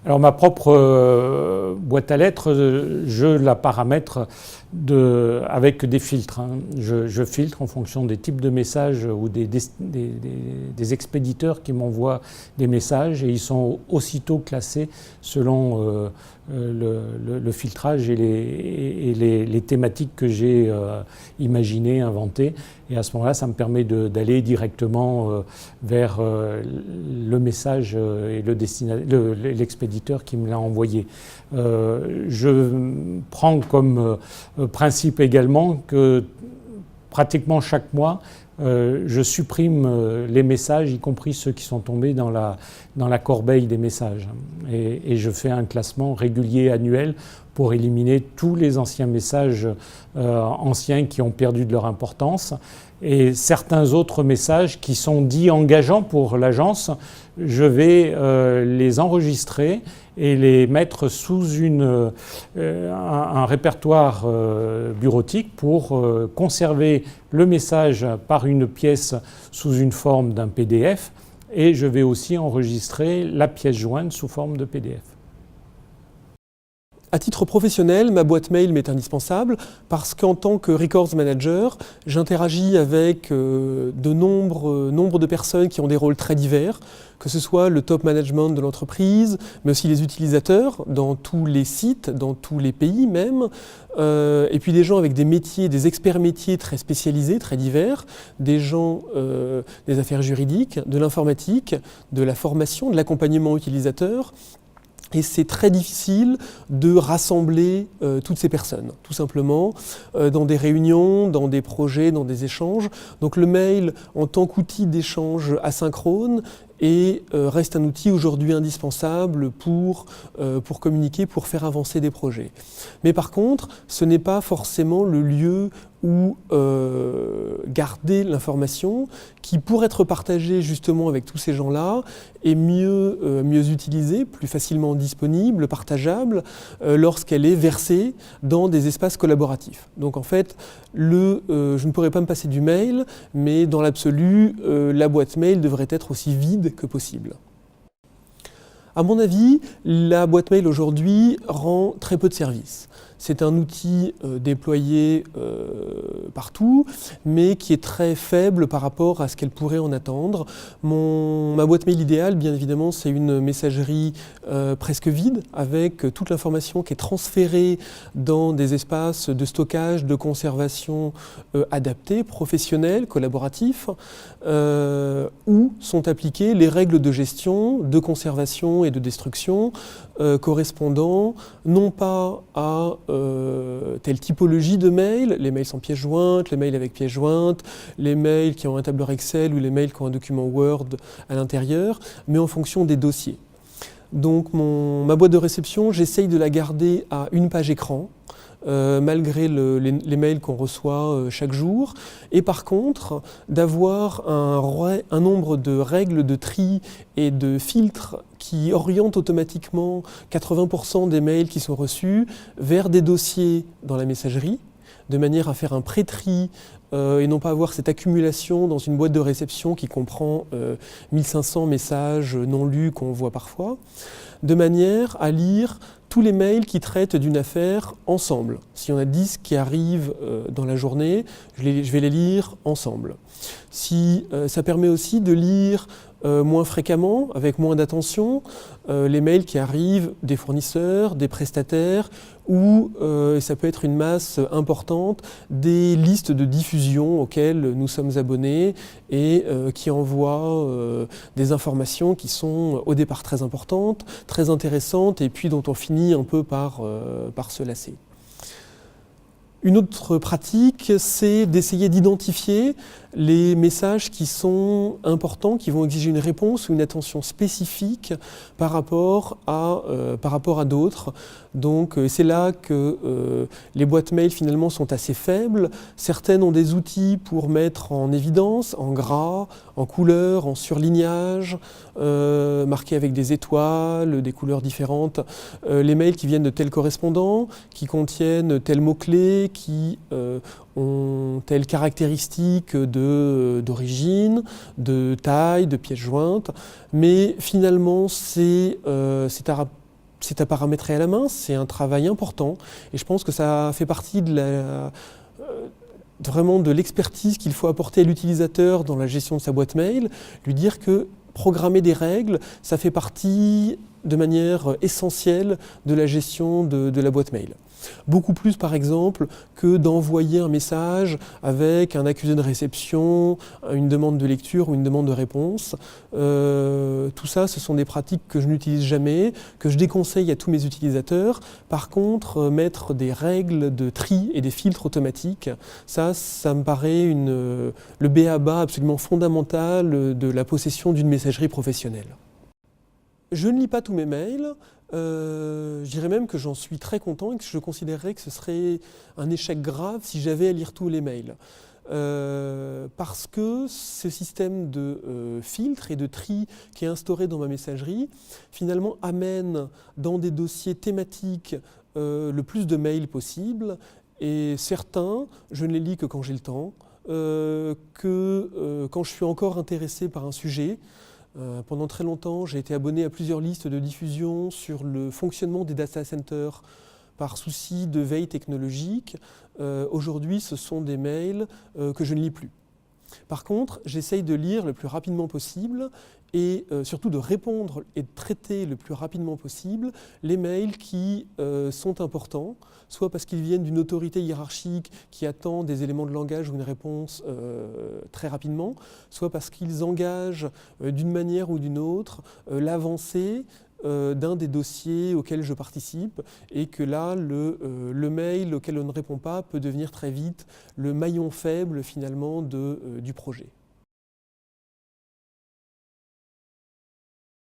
Alors ma propre boîte à lettres, je la paramètre avec des filtres. Je filtre en fonction des types de messages ou des expéditeurs qui m'envoient des messages, et ils sont aussitôt classés selon le filtrage et les thématiques que j'ai imaginées, inventées. Et à ce moment-là, ça me permet d'aller directement vers le message et l'expéditeur qui me l'a envoyé. Je prends comme principe également que pratiquement chaque mois, je supprime les messages, y compris ceux qui sont tombés dans la corbeille des messages. Et je fais un classement régulier annuel pour éliminer tous les anciens messages anciens qui ont perdu de leur importance. Et certains autres messages qui sont dits engageants pour l'agence, je vais les enregistrer et les mettre sous un répertoire bureautique pour conserver le message par une pièce sous une forme d'un PDF, et je vais aussi enregistrer la pièce jointe sous forme de PDF. À titre professionnel, ma boîte mail m'est indispensable parce qu'en tant que Records Manager, j'interagis avec nombre de personnes qui ont des rôles très divers, que ce soit le top management de l'entreprise, mais aussi les utilisateurs dans tous les sites, dans tous les pays même, et puis des gens avec des métiers, des experts métiers très spécialisés, très divers, des gens des affaires juridiques, de l'informatique, de la formation, de l'accompagnement utilisateur. Et c'est très difficile de rassembler toutes ces personnes, tout simplement, dans des réunions, dans des projets, dans des échanges. Donc le mail, en tant qu'outil d'échange asynchrone, reste un outil aujourd'hui indispensable pour communiquer, pour faire avancer des projets. Mais par contre, ce n'est pas forcément le lieu où garder l'information qui, pour être partagée justement avec tous ces gens-là, est mieux utilisée, plus facilement disponible, partageable, lorsqu'elle est versée dans des espaces collaboratifs. Donc en fait, je ne pourrais pas me passer du mail, mais dans l'absolu, la boîte mail devrait être aussi vide que possible. À mon avis, la boîte mail aujourd'hui rend très peu de services. C'est un outil déployé partout, mais qui est très faible par rapport à ce qu'elle pourrait en attendre. Ma boîte mail idéale, bien évidemment, c'est une messagerie presque vide, avec toute l'information qui est transférée dans des espaces de stockage, de conservation adaptés, professionnels, collaboratifs, où sont appliquées les règles de gestion, de conservation et de destruction correspondant non pas à telle typologie de mails, les mails sans pièce jointe, les mails avec pièce jointe, les mails qui ont un tableur Excel ou les mails qui ont un document Word à l'intérieur, mais en fonction des dossiers. Donc ma boîte de réception, j'essaye de la garder à une page écran, malgré les mails qu'on reçoit chaque jour, et par contre d'avoir un nombre de règles de tri et de filtres qui orientent automatiquement 80% des mails qui sont reçus vers des dossiers dans la messagerie, de manière à faire un pré-tri et non pas avoir cette accumulation dans une boîte de réception qui comprend 1500 messages non lus qu'on voit parfois, de manière à lire tous les mails qui traitent d'une affaire ensemble. S'il y en a 10 qui arrivent dans la journée, je vais les lire ensemble. Ça permet aussi de lire moins fréquemment, avec moins d'attention, les mails qui arrivent des fournisseurs, des prestataires, ou ça peut être une masse importante des listes de diffusion auxquelles nous sommes abonnés et qui envoient des informations qui sont au départ très importantes, très intéressantes, et puis dont on finit un peu par se lasser. Une autre pratique, c'est d'essayer d'identifier les messages qui sont importants, qui vont exiger une réponse ou une attention spécifique par rapport à d'autres. Donc c'est là que les boîtes mail finalement sont assez faibles. Certaines ont des outils pour mettre en évidence, en gras, en couleur, en surlignage, marqués avec des étoiles, des couleurs différentes, les mails qui viennent de tel correspondant, qui contiennent tel mot-clé, qui ont telle caractéristique d'origine, de taille, de pièce jointe, mais finalement c'est à c'est à paramétrer à la main, c'est un travail important et je pense que ça fait partie vraiment de l'expertise qu'il faut apporter à l'utilisateur dans la gestion de sa boîte mail, lui dire que programmer des règles, ça fait partie de manière essentielle de la gestion de la boîte mail. Beaucoup plus par exemple que d'envoyer un message avec un accusé de réception, une demande de lecture ou une demande de réponse. Tout ça, ce sont des pratiques que je n'utilise jamais, que je déconseille à tous mes utilisateurs. Par contre, mettre des règles de tri et des filtres automatiques, ça me paraît le b.a.-ba absolument fondamental de la possession d'une messagerie professionnelle. Je ne lis pas tous mes mails. Je dirais même que j'en suis très content et que je considérerais que ce serait un échec grave si j'avais à lire tous les mails. Parce que ce système de filtre et de tri qui est instauré dans ma messagerie, finalement amène dans des dossiers thématiques le plus de mails possible. Et certains, je ne les lis que quand j'ai le temps, quand je suis encore intéressé par un sujet. Pendant très longtemps, j'ai été abonné à plusieurs listes de diffusion sur le fonctionnement des data centers par souci de veille technologique. Aujourd'hui, ce sont des mails que je ne lis plus. Par contre, j'essaye de lire le plus rapidement possible et surtout de répondre et de traiter le plus rapidement possible les mails qui sont importants, soit parce qu'ils viennent d'une autorité hiérarchique qui attend des éléments de langage ou une réponse très rapidement, soit parce qu'ils engagent d'une manière ou d'une autre l'avancée d'un des dossiers auxquels je participe et que là, le mail auquel on ne répond pas peut devenir très vite le maillon faible finalement du projet.